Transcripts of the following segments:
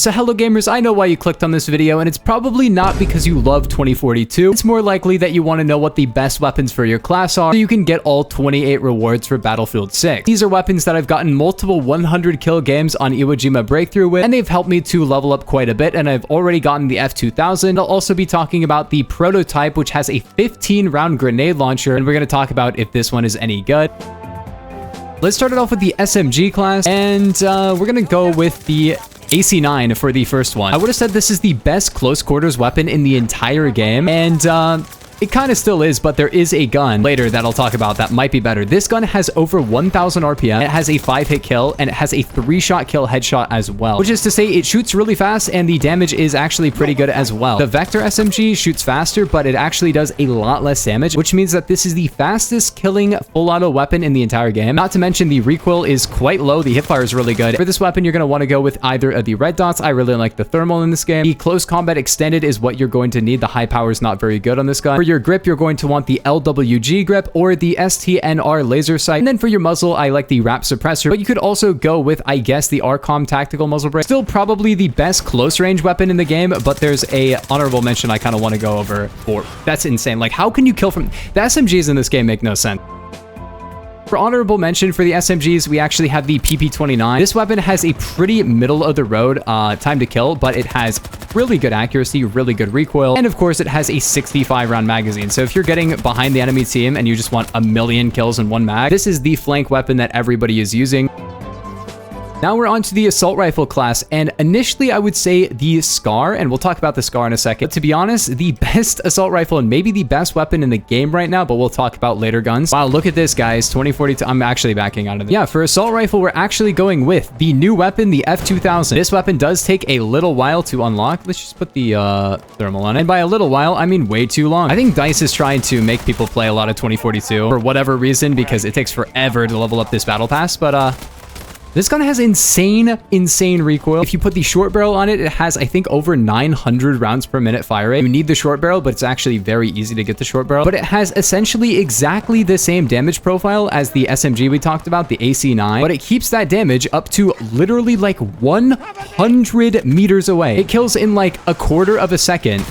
So hello gamers, I know why you clicked on this video, and it's probably not because you love 2042. It's more likely that you want to know what the best weapons for your class are so you can get all 28 rewards for Battlefield 6. These are weapons that I've gotten multiple 100 kill games on Iwo Jima Breakthrough with, and they've helped me to level up quite a bit, and I've already gotten the F2000. I'll also be talking about the prototype, which has a 15-round grenade launcher, and we're going to talk about if this one is any good. Let's start it off with the SMG class, and we're going to go with the AC9 for the first one. I would have said this is the best close quarters weapon in the entire game, and it kind of still is, but there is a gun later that I'll talk about that might be better. This gun has over 1,000 RPM, it has a 5-hit kill, and it has a 3-shot kill headshot as well, which is to say it shoots really fast, and the damage is actually pretty good as well. The Vector SMG shoots faster, but it actually does a lot less damage, which means that this is the fastest killing full auto weapon in the entire game. Not to mention the recoil is quite low, the hipfire is really good. For this weapon, you're going to want to go with either of the red dots. I really like the thermal in this game. The close combat extended is what you're going to need. The high power is not very good on this gun. For your grip, you're going to want the LWG grip or the STNR laser sight. And then for your muzzle, I like the wrap suppressor, but you could also go with, I guess, the RCOM tactical muzzle brake. Still probably the best close range weapon in the game, but there's a honorable mention I kind of want to go over for. That's insane. Like, how can you kill from... The SMGs in this game make no sense. For honorable mention for the SMGs, we actually have the PP29. This weapon has a pretty middle of the road time to kill, but it has really good accuracy, really good recoil, and of course it has a 65-round magazine. So if you're getting behind the enemy team and you just want a million kills in one mag, this is the flank weapon that everybody is using. Now we're on to the assault rifle class, and initially I would say the SCAR, and we'll talk about the SCAR in a second. But to be honest, the best assault rifle and maybe the best weapon in the game right now, but we'll talk about later guns. Wow, look at this, guys. 2042. I'm actually backing out of it. Yeah, for assault rifle, we're actually going with the new weapon, the F2000. This weapon does take a little while to unlock. Let's just put the thermal on it. And by a little while, I mean way too long. I think DICE is trying to make people play a lot of 2042 for whatever reason, because it takes forever to level up this battle pass, but this gun has insane recoil. If you put the short barrel on it, it has, I think, over 900 rounds per minute fire rate. You need the short barrel, but it's actually very easy to get the short barrel. But it has essentially exactly the same damage profile as the SMG we talked about, the AC9, but it keeps that damage up to literally like 100 meters away. It kills in like a quarter of a second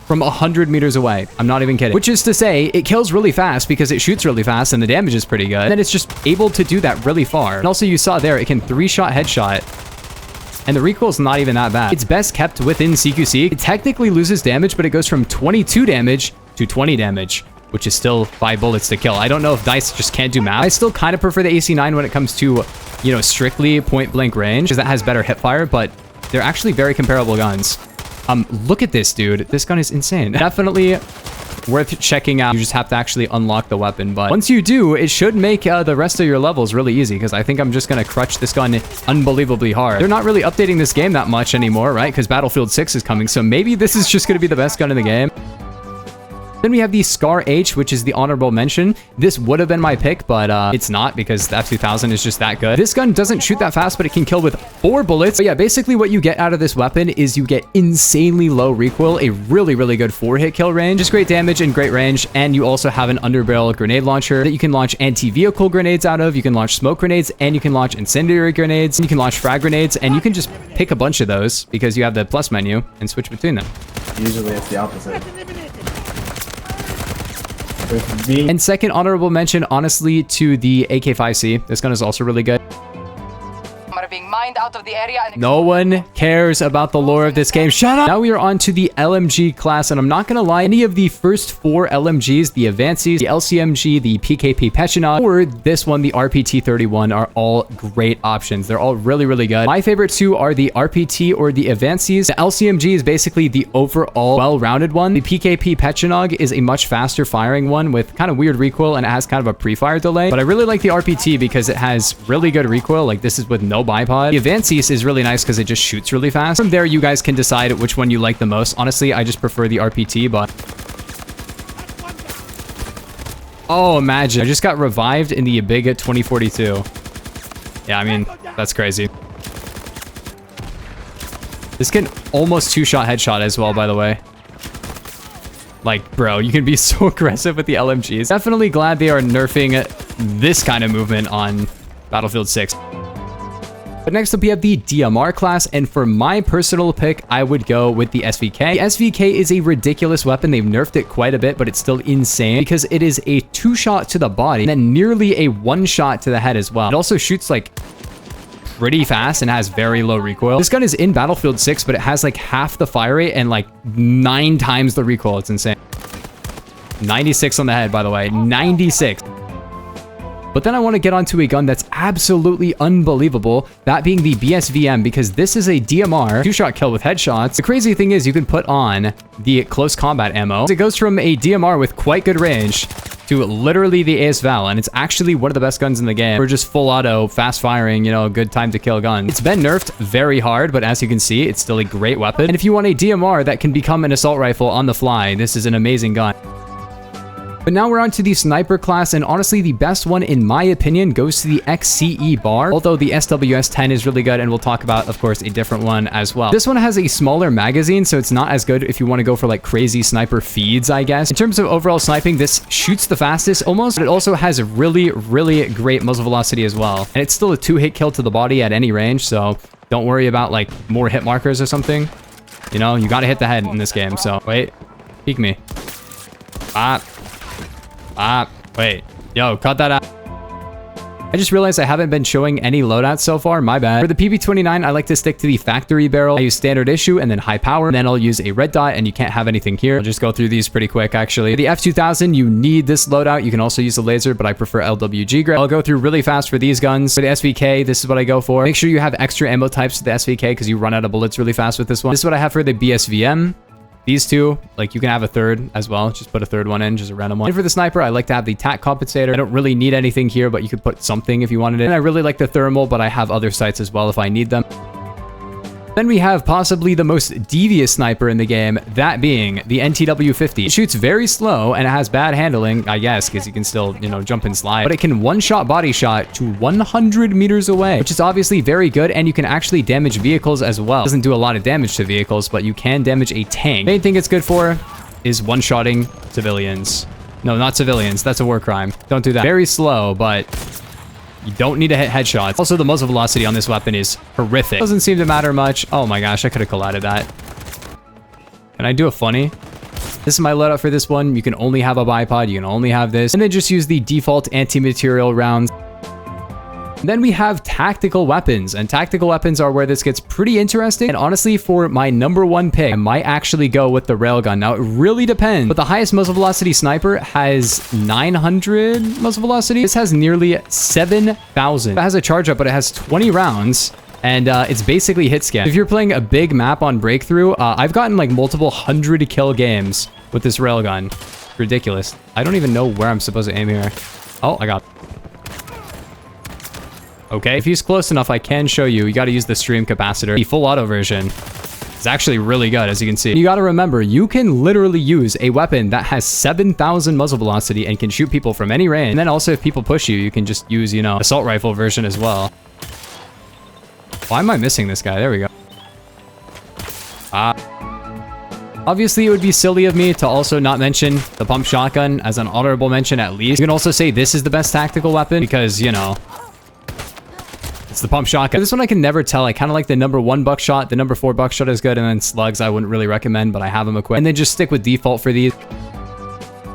from 100 meters away. I'm not even kidding. Which is to say, it kills really fast because it shoots really fast and the damage is pretty good. And then it's just able to do that really far. And also you saw there, it can 3-shot headshot. And the recoil's not even that bad. It's best kept within CQC. It technically loses damage, but it goes from 22 damage to 20 damage, which is still 5 bullets to kill. I don't know if DICE just can't do math. I still kind of prefer the AC9 when it comes to, you know, strictly point blank range, because that has better hip fire, but they're actually very comparable guns. Look at this, dude. This gun is insane. Definitely worth checking out. You just have to actually unlock the weapon, but once you do, it should make the rest of your levels really easy, because I think I'm just gonna crutch this gun unbelievably hard. They're not really updating this game that much anymore, right? Because Battlefield 6 is coming, so maybe this is just gonna be the best gun in the game. Then we have the SCAR H, which is the honorable mention. This would have been my pick, but it's not, because the F2000 is just that good. This gun doesn't shoot that fast, but it can kill with 4 bullets. But yeah, basically what you get out of this weapon is you get insanely low recoil, a really good 4-hit kill range, just great damage and great range, and you also have an underbarrel grenade launcher that you can launch anti-vehicle grenades out of, you can launch smoke grenades, and you can launch incendiary grenades, and you can launch frag grenades, and you can just pick a bunch of those because you have the plus menu and switch between them. Usually it's the opposite. And second honorable mention, honestly, to the AK-5C. This gun is also really good. Being mined out of the area. No one cares about the lore of this game. Shut up! Now we are on to the LMG class, and I'm not gonna lie, any of the first 4 LMGs, the Advances, the LCMG, the PKP Pechenog, or this one, the RPT-31, are all great options. They're all really good. My favorite 2 are the RPT or the Advances. The LCMG is basically the overall well-rounded one. The PKP Pechenog is a much faster firing one with kind of weird recoil, and it has kind of a pre-fire delay. But I really like the RPT because it has really good recoil. Like, this is with no bipod. The Advances is really nice because it just shoots really fast. From there, you guys can decide which one you like the most. Honestly, I just prefer the RPT, but... Oh, imagine. I just got revived in the big 2042. Yeah, I mean, that's crazy. This can almost 2-shot headshot as well, by the way. Like, bro, you can be so aggressive with the LMGs. Definitely glad they are nerfing this kind of movement on Battlefield 6. But next up, we have the DMR class, and for my personal pick, I would go with the SVK. The SVK is a ridiculous weapon. They've nerfed it quite a bit, but it's still insane because it is a 2-shot to the body and then nearly a 1-shot to the head as well. It also shoots like pretty fast and has very low recoil. This gun is in Battlefield 6, but it has like half the fire rate and like 9 times the recoil. It's insane. 96 on the head, by the way. 96. But then I want to get onto a gun that's absolutely unbelievable, that being the BSVM, because this is a DMR 2-shot kill with headshots. The crazy thing is you can put on the close combat ammo. It goes from a DMR with quite good range to literally the AS Val, and it's actually one of the best guns in the game for just full auto, fast firing, you know, good time to kill gun. It's been nerfed very hard, but as you can see, it's still a great weapon. And if you want a DMR that can become an assault rifle on the fly, this is an amazing gun. But now we're on to the sniper class, and honestly, the best one, in my opinion, goes to the XCE bar, although the SWS-10 is really good, and we'll talk about, of course, a different one as well. This one has a smaller magazine, so it's not as good if you want to go for, like, crazy sniper feeds, I guess. In terms of overall sniping, this shoots the fastest, almost, but it also has really, really great muzzle velocity as well. And it's still a 2-hit kill to the body at any range, so don't worry about, like, more hit markers or something. You know, you gotta hit the head in this game, so... Wait. Peek me. Wait. Yo, cut that out. I just realized I haven't been showing any loadouts so far. My bad. For the PV29, I like to stick to the factory barrel. I use standard issue and then high power. And then I'll use a red dot, and you can't have anything here. I'll just go through these pretty quick, actually. For the F2000, you need this loadout. You can also use the laser, but I prefer LWG grip. I'll go through really fast for these guns. For the SVK, this is what I go for. Make sure you have extra ammo types to the SVK because you run out of bullets really fast with this one. This is what I have for the BSVM. These two, like, you can have a third as well. Just put a third one in, just a random one. And for the sniper, I like to have the tac compensator. I don't really need anything here, but you could put something if you wanted it. And I really like the thermal, but I have other sights as well if I need them. Then we have possibly the most devious sniper in the game, that being the NTW50. It shoots very slow and it has bad handling, I guess, because you can still, you know, jump and slide. But it can one-shot body shot to 100 meters away, which is obviously very good, and you can actually damage vehicles as well. It doesn't do a lot of damage to vehicles, but you can damage a tank. Main thing it's good for is one-shotting civilians. No, not civilians. That's a war crime. Don't do that. Very slow, but... you don't need to hit headshots. Also, the muzzle velocity on this weapon is horrific. Doesn't seem to matter much. Oh my gosh, I could have collided that. Can I do a funny? This is my loadout for this one. You can only have a bipod. You can only have this. And then just use the default anti-material rounds. Then we have tactical weapons, and tactical weapons are where this gets pretty interesting. And honestly, for my #1 pick, I might actually go with the railgun. Now, it really depends, but the highest muzzle velocity sniper has 900 muzzle velocity. This has nearly 7,000. It has a charge up, but it has 20 rounds. And it's basically hit scan. If you're playing a big map on Breakthrough, I've gotten like multiple 100 kill games with this railgun. Ridiculous. I don't even know where I'm supposed to aim here. Oh, I got... okay, if he's close enough, I can show you. You got to use the stream capacitor. The full auto version is actually really good, as you can see. You got to remember, you can literally use a weapon that has 7,000 muzzle velocity and can shoot people from any range. And then also, if people push you, you can just use, you know, assault rifle version as well. Why am I missing this guy? There we go. Obviously, it would be silly of me to also not mention the pump shotgun as an honorable mention at least. You can also say this is the best tactical weapon because, you know... it's the pump shotgun. This one I can never tell. I kind of like the #1 buckshot. The #4 buckshot is good. And then slugs I wouldn't really recommend, but I have them equipped. And then just stick with default for these.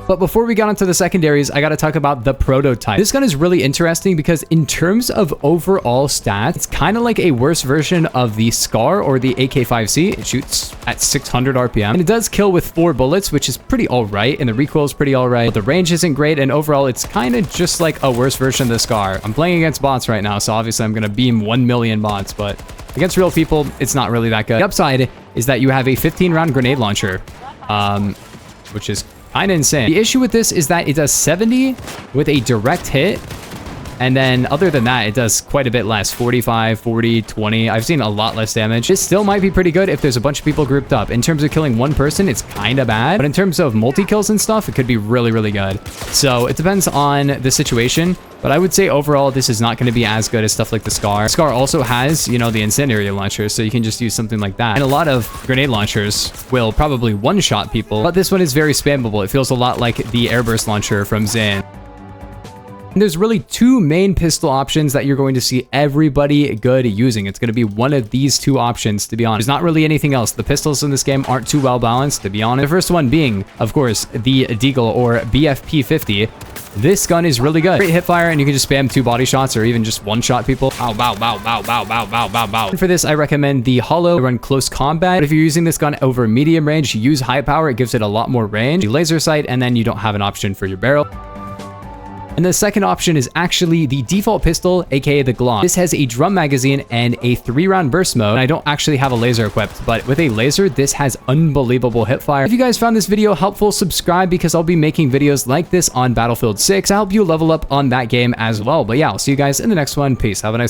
But before we got into the secondaries, I got to talk about the prototype. This gun is really interesting because in terms of overall stats, it's kind of like a worse version of the SCAR or the AK-5C. It shoots at 600 RPM. And it does kill with 4 bullets, which is pretty all right. And the recoil is pretty all right. But the range isn't great. And overall, it's kind of just like a worse version of the SCAR. I'm playing against bots right now, so obviously I'm going to beam 1 million bots. But against real people, it's not really that good. The upside is that you have a 15-round grenade launcher, which is kind of insane. The issue with this is that it does 70 with a direct hit. And then other than that, it does quite a bit less. 45, 40, 20. I've seen a lot less damage. This still might be pretty good if there's a bunch of people grouped up. In terms of killing one person, it's kind of bad. But in terms of multi-kills and stuff, it could be really, really good. So it depends on the situation. But I would say overall, this is not going to be as good as stuff like the SCAR. SCAR also has, you know, the incendiary launcher, so you can just use something like that. And a lot of grenade launchers will probably one-shot people, but this one is very spammable. It feels a lot like the airburst launcher from Zan. And there's really two main pistol options that you're going to see everybody good using. It's going to be one of these two options, to be honest. There's not really anything else. The pistols in this game aren't too well balanced, to be honest. The first one being, of course, the Deagle or BF50. This gun is really good. Great hip fire, and you can just spam 2 body shots or even just one-shot people. Bow, bow, bow, bow, bow, bow, bow, bow, bow. And for this, I recommend the Hollow. Run close combat. But if you're using this gun over medium range, use high power. It gives it a lot more range. You laser sight, and then you don't have an option for your barrel. And the second option is actually the default pistol, aka the Glock. This has a drum magazine and a 3-round burst mode. And I don't actually have a laser equipped, but with a laser, this has unbelievable hip fire. If you guys found this video helpful, subscribe because I'll be making videos like this on Battlefield 6 to help you level up on that game as well. But yeah, I'll see you guys in the next one. Peace. Have a nice